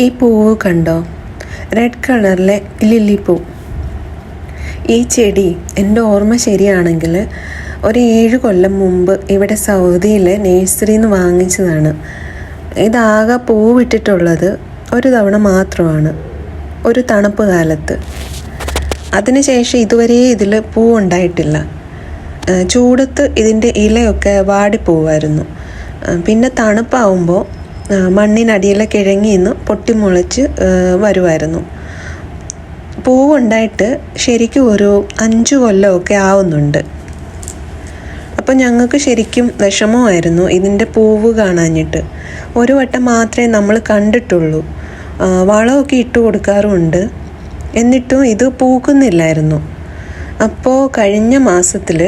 ഈ പൂവ് കണ്ടോ? റെഡ് കളറിലെ ലില്ലി പൂ. ഈ ചെടി എൻ്റെ ഓർമ്മ ശരിയാണെങ്കിൽ ഒരു 7 കൊല്ലം മുമ്പ് ഇവിടെ സൗദിയിലെ നേഴ്സറിയിൽ നിന്ന് വാങ്ങിച്ചതാണ്. ഇതാകെ പൂവിട്ടിട്ടുള്ളത് ഒരു തവണ മാത്രമാണ്, ഒരു തണുപ്പ് കാലത്ത്. അതിനുശേഷം ഇതുവരെ ഇതിൽ പൂവുണ്ടായിട്ടില്ല. ചൂടത്ത് ഇതിൻ്റെ ഇലയൊക്കെ വാടിപ്പോവായിരുന്നു. പിന്നെ തണുപ്പാവുമ്പോൾ മണ്ണിനടിയിലെ കിഴങ്ങിൽ നിന്ന് പൊട്ടിമുളച്ച് വരുമായിരുന്നു. പൂവുണ്ടായിട്ട് ശരിക്കും ഒരു 5 കൊല്ലമൊക്കെ ആവുന്നുണ്ട്. അപ്പം ഞങ്ങൾക്ക് ശരിക്കും വിഷമമായിരുന്നു ഇതിൻ്റെ പൂവ് കാണാഞ്ഞിട്ട്. ഒരു വട്ടം മാത്രമേ നമ്മൾ കണ്ടിട്ടുള്ളൂ. വളമൊക്കെ ഇട്ട് കൊടുക്കാറുമുണ്ട്, എന്നിട്ടും ഇത് പൂക്കുന്നില്ലായിരുന്നു. അപ്പോൾ കഴിഞ്ഞ മാസത്തിൽ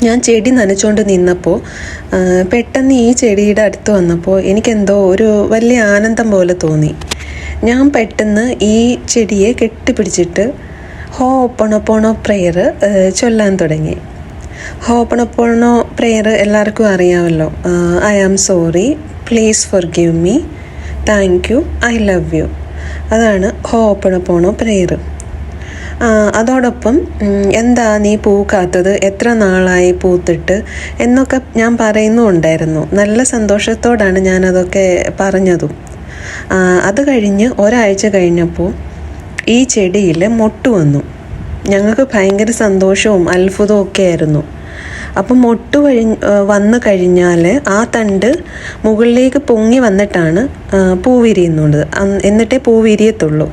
ഞാൻ ചെടി നനച്ചുകൊണ്ട് നിന്നപ്പോൾ പെട്ടെന്ന് ഈ ചെടിയുടെ അടുത്ത് വന്നപ്പോൾ എനിക്കെന്തോ ഒരു വലിയ ആനന്ദം പോലെ തോന്നി. ഞാൻ പെട്ടെന്ന് ഈ ചെടിയെ കെട്ടിപ്പിടിച്ചിട്ട് ഹോപ്പണോപ്പോണോ പ്രെയർ ചൊല്ലാൻ തുടങ്ങി. ഹോപ്പണോപ്പോണോ പ്രെയർ എല്ലാവർക്കും അറിയാമല്ലോ. I am sorry, please forgive me, thank you, I love you. അതാണ് ഹോപ്പണോപ്പോണോ പ്രെയർ. അതോടൊപ്പം എന്താ നീ പൂക്കാത്തത്, എത്ര നാളായി പൂത്തിട്ട് എന്നൊക്കെ ഞാൻ പറയുന്നുണ്ടായിരുന്നു. നല്ല സന്തോഷത്തോടാണ് ഞാനതൊക്കെ പറഞ്ഞതും. അത് കഴിഞ്ഞ് ഒരാഴ്ച കഴിഞ്ഞപ്പോൾ ഈ ചെടിയിൽ മൊട്ട് വന്നു. ഞങ്ങൾക്ക് ഭയങ്കര സന്തോഷവും അത്ഭുതവും ഒക്കെ ആയിരുന്നു. അപ്പം മൊട്ട് വന്നു കഴിഞ്ഞാൽ ആ തണ്ട് മുകളിലേക്ക് പൊങ്ങി വന്നിട്ടാണ് പൂ വിരിയുന്നത്. എന്നിട്ടേ പൂ വിരിയത്തുള്ളൂ.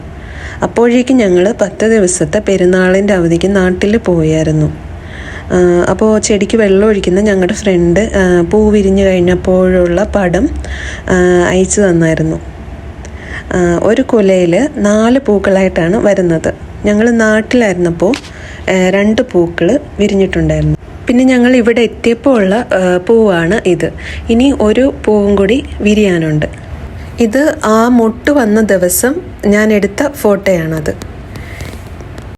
അപ്പോഴേക്കും ഞങ്ങൾ 10 ദിവസത്തെ പെരുന്നാളിൻ്റെ അവധിക്ക് നാട്ടിൽ പോയായിരുന്നു. അപ്പോൾ ചെടിക്ക് വെള്ളം ഒഴിക്കുന്ന ഞങ്ങളുടെ ഫ്രണ്ട് പൂ വിരിഞ്ഞു കഴിഞ്ഞപ്പോഴുള്ള പടം അയച്ചു തന്നായിരുന്നു. ഒരു കുലയിൽ 4 പൂക്കളായിട്ടാണ് വരുന്നത്. ഞങ്ങൾ നാട്ടിലായിരുന്നപ്പോൾ 2 പൂക്കൾ വിരിഞ്ഞിട്ടുണ്ടായിരുന്നു. പിന്നെ ഞങ്ങൾ ഇവിടെ എത്തിയപ്പോൾ ഉള്ള പൂവാണ് ഇത്. ഇനി ഒരു പൂവും കൂടി വിരിയാനുണ്ട്. ഇത് ആ മൊട്ട് വന്ന ദിവസം ഞാൻ എടുത്ത ഫോട്ടോയാണത്.